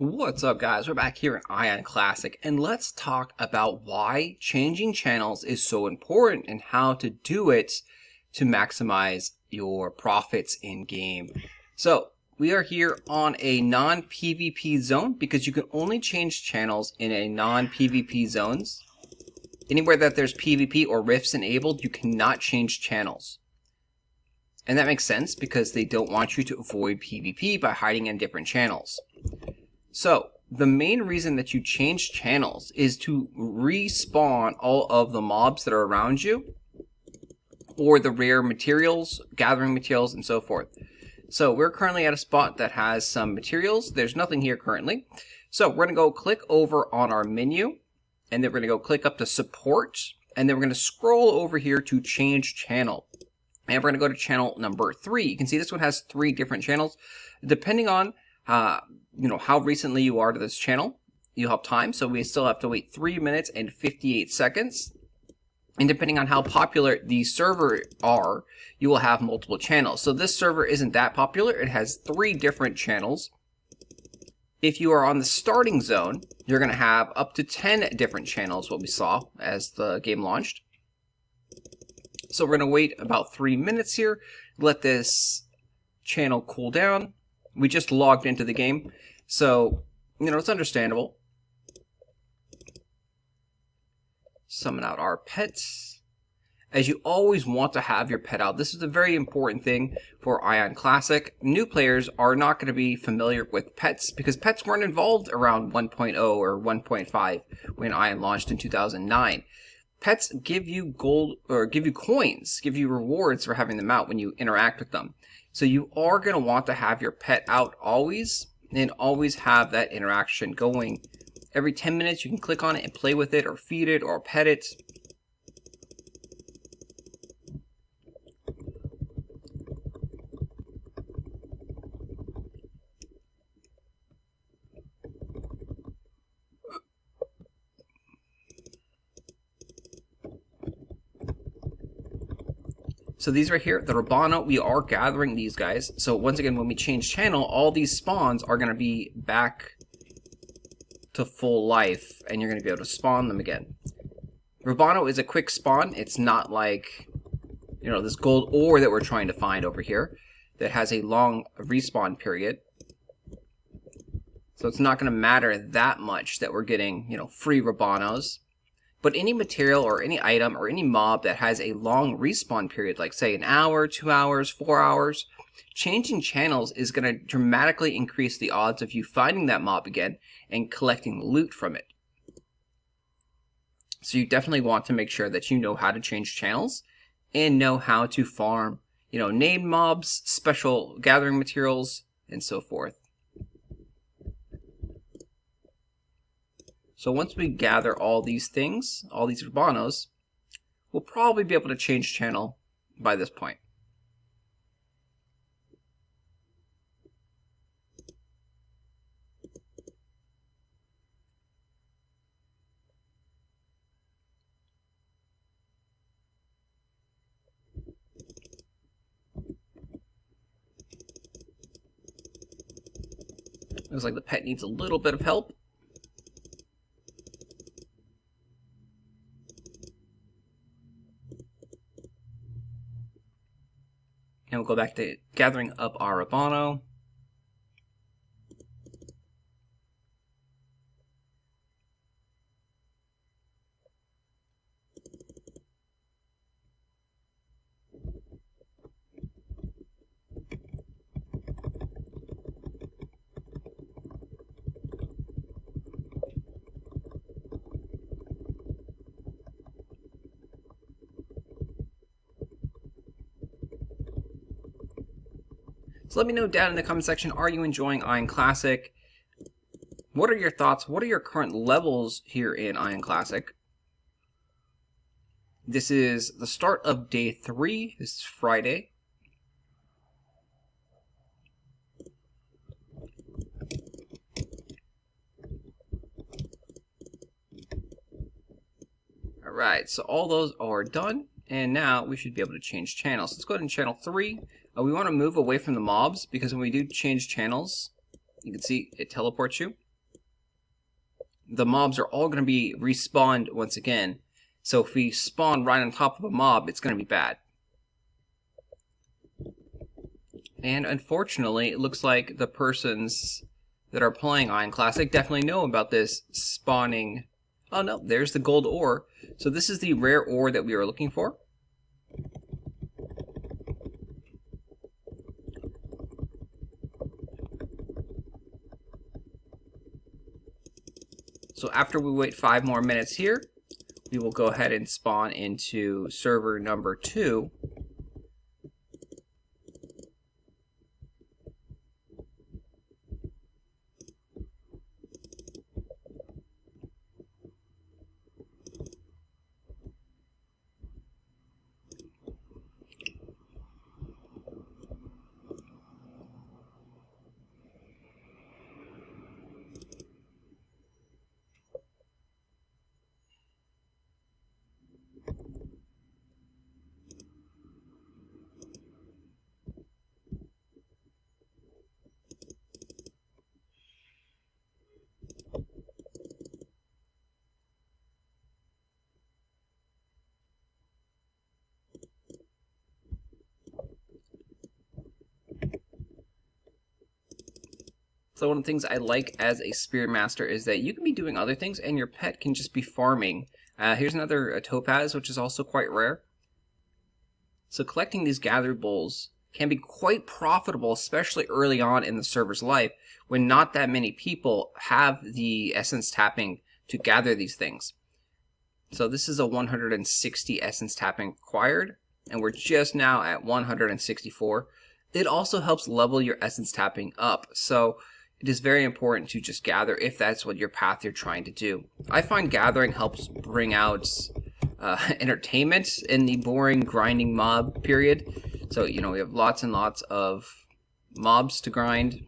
What's up, guys? We're back here in Aion Classic, and let's talk about why changing channels is so important and how to do it to maximize your profits in game. So we are here on a non-PvP zone because you can only change channels in a non-PvP zones. Anywhere that there's PvP or rifts enabled, you cannot change channels. And that makes sense because they don't want you to avoid PvP by hiding in different channels. So, the main reason that you change channels is to respawn all of the mobs that are around you, or the rare materials, gathering materials, and so forth. So, we're currently at a spot that has some materials. There's nothing here currently. So, we're going to go click over on our menu, and then we're going to go click up to support, and then we're going to scroll over here to change channel. And we're going to go to channel number 3. You can see this one has 3 different channels. Depending on how recently you are to this channel, you'll have time. So we still have to wait 3 minutes and 58 seconds. And depending on how popular these servers are, you will have multiple channels. So this server isn't that popular. It has 3 different channels. If you are on the starting zone, you're going to have up to 10 different channels, what we saw as the game launched. So we're going to wait about 3 minutes here, let this channel cool down. We just logged into the game, so, it's understandable. Summon out our pets. As you always want to have your pet out. This is a very important thing for Aion Classic. New players are not going to be familiar with pets because pets weren't involved around 1.0 or 1.5 when Aion launched in 2009. Pets give you gold, or give you coins, give you rewards for having them out when you interact with them. So you are going to want to have your pet out always, and always have that interaction going. Every 10 minutes you can click on it and play with it, or feed it, or pet it. So these right here, the Rabano, we are gathering these guys. So once again, when we change channel, all these spawns are going to be back to full life, and you're going to be able to spawn them again. Rabano is a quick spawn. It's not like, this gold ore that we're trying to find over here that has a long respawn period. So it's not going to matter that much that we're getting, free Rabanos. But any material or any item or any mob that has a long respawn period, like say an hour, 2 hours, 4 hours, changing channels is going to dramatically increase the odds of you finding that mob again and collecting loot from it. So you definitely want to make sure that you know how to change channels and know how to farm, named mobs, special gathering materials, and so forth. So once we gather all these things, all these Rabanos, we'll probably be able to change channel by this point. Looks like the pet needs a little bit of help. And we'll go back to gathering up our Rabano. So let me know down in the comment section, are you enjoying Aion Classic? What are your thoughts? What are your current levels here in Aion Classic? This is the start of day 3. This is Friday. Alright, so all those are done. And now we should be able to change channels. Let's go ahead and channel 3. We want to move away from the mobs because when we do change channels, you can see it teleports you. the mobs are all going to be respawned once again. So if we spawn right on top of a mob, it's going to be bad. And unfortunately, it looks like the persons that are playing Aion Classic definitely know about this spawning. Oh no, there's the gold ore. So this is the rare ore that we are looking for. So after we wait 5 more minutes here, we will go ahead and spawn into server number 2. So one of the things I like as a Spirit Master is that you can be doing other things and your pet can just be farming. Here's another topaz, which is also quite rare. So collecting these gathered bowls can be quite profitable, especially early on in the server's life, when not that many people have the essence tapping to gather these things. So this is a 160 essence tapping required, and we're just now at 164. It also helps level your essence tapping up, so it is very important to just gather if that's what your path you're trying to do. I find gathering helps bring out entertainment in the boring grinding mob period. So, we have lots and lots of mobs to grind,